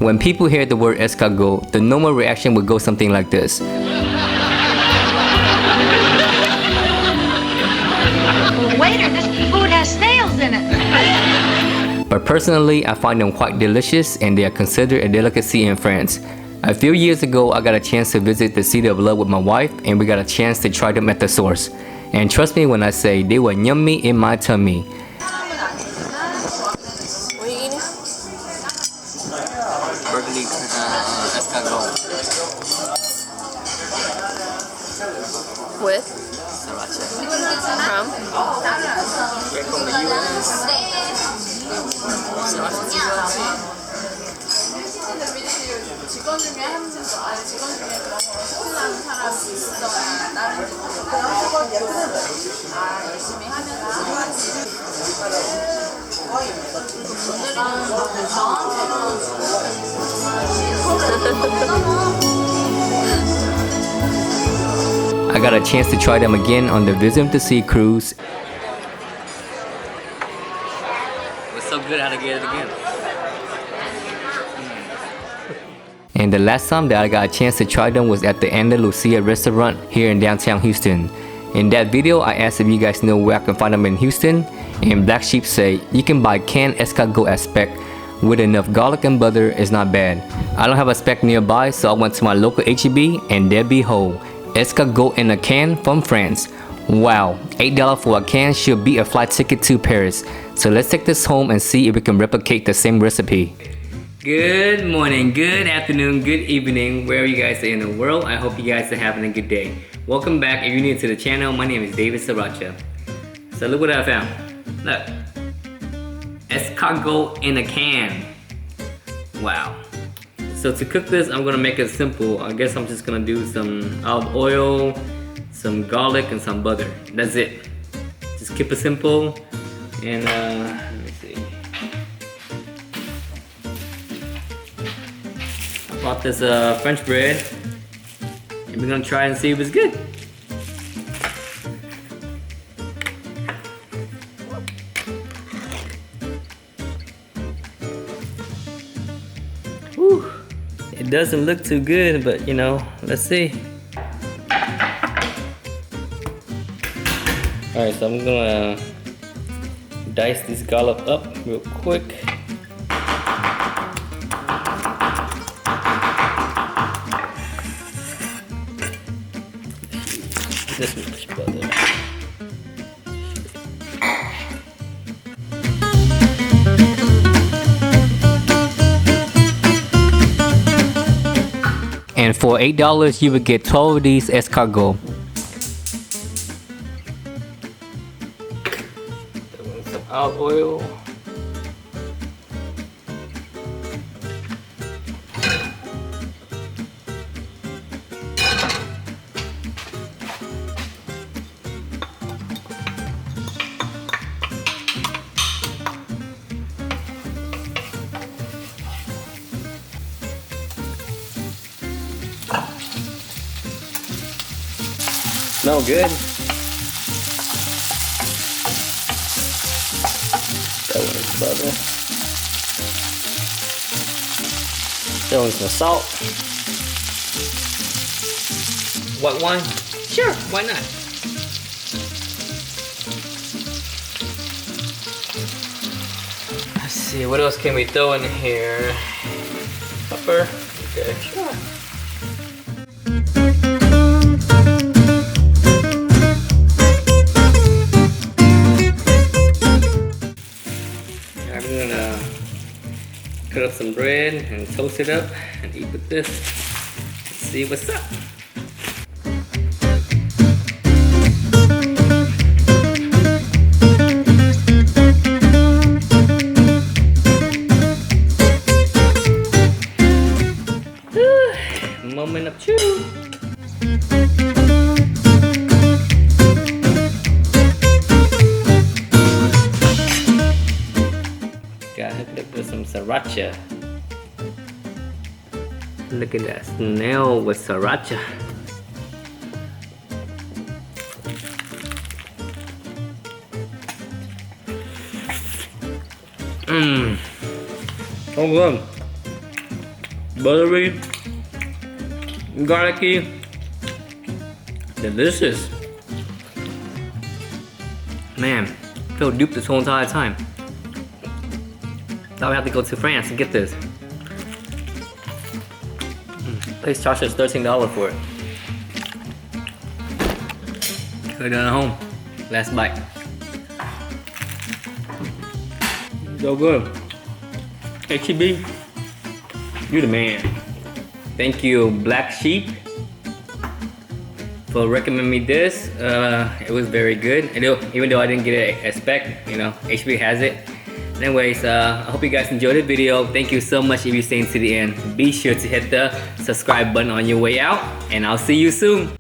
When people hear the word escargot, the normal reaction would go something like this. Waiter, this food has snails in it. But personally, I find them quite delicious and they are considered a delicacy in France. A few years ago, I got a chance to visit the City of Love with my wife and we got a chance to try them at the source. And trust me when I say they were yummy in my tummy. What are you eating? Burgundy escargot. With? Sriracha. From? We're from the US. 직원 중에 한 분, 아니 직원 중에 그런 거 스킬하는 사람이 있어야 다른 열심히 하면서 I got a chance to try them again on the Visit to Sea cruise. It was so good I had to get it again. And the last time that I got a chance to try them was at the Andalusia restaurant here in downtown Houston. In that video, I asked if you guys know where I can find them in Houston, and Black Sheep say you can buy canned escargot at spec with enough garlic and butter. It's not bad. I don't have a spec nearby, so I went to my local HEB, and there behold, escargot in a can from France. Wow, $8 for a can should be a flight ticket to Paris. So let's take this home and see if we can replicate the same recipe. Good morning, good afternoon, good evening, wherever you guys are in the world. I hope you guys are having a good day. Welcome back. If you're new to the channel, my name is David Sriracha. So look what I found. Look, escargot in a can. Wow. So to cook this, I'm gonna make it simple. I guess I'm just gonna do some olive oil, some garlic, and some butter. That's it. Just keep it simple. And let me see. I bought this French bread, and we're gonna try and see if it's good. Whew. It doesn't look too good, but you know, let's see. Alright, so I'm gonna dice this garlic up real quick. This much butter. And for $8, you would get 12 of these escargot. Some olive oil. Smell good. That one is butter. Throw in some salt. White wine? Sure, why not? Let's see, what else can we throw in here? Pepper? Okay, sure. I'm gonna cut up some bread and toast it up and eat with this. Let's see what's up. Moment of truth. Got hooked up with some sriracha. Look at that snail with sriracha. Mmm. So good. buttery, garlicky, delicious. Man, I feel duped this whole entire time. Now we have to go to France and get this. Place charged us $13 for it. Could have done at home. Last bite. So good. HEB, you the man. Thank you, Black Sheep, for recommending me this. It was very good. Even though I didn't get it at spec, you know, HEB has it. Anyways, I hope you guys enjoyed the video. Thank you so much if you stayed to the end. Be sure to hit the subscribe button on your way out, and I'll see you soon.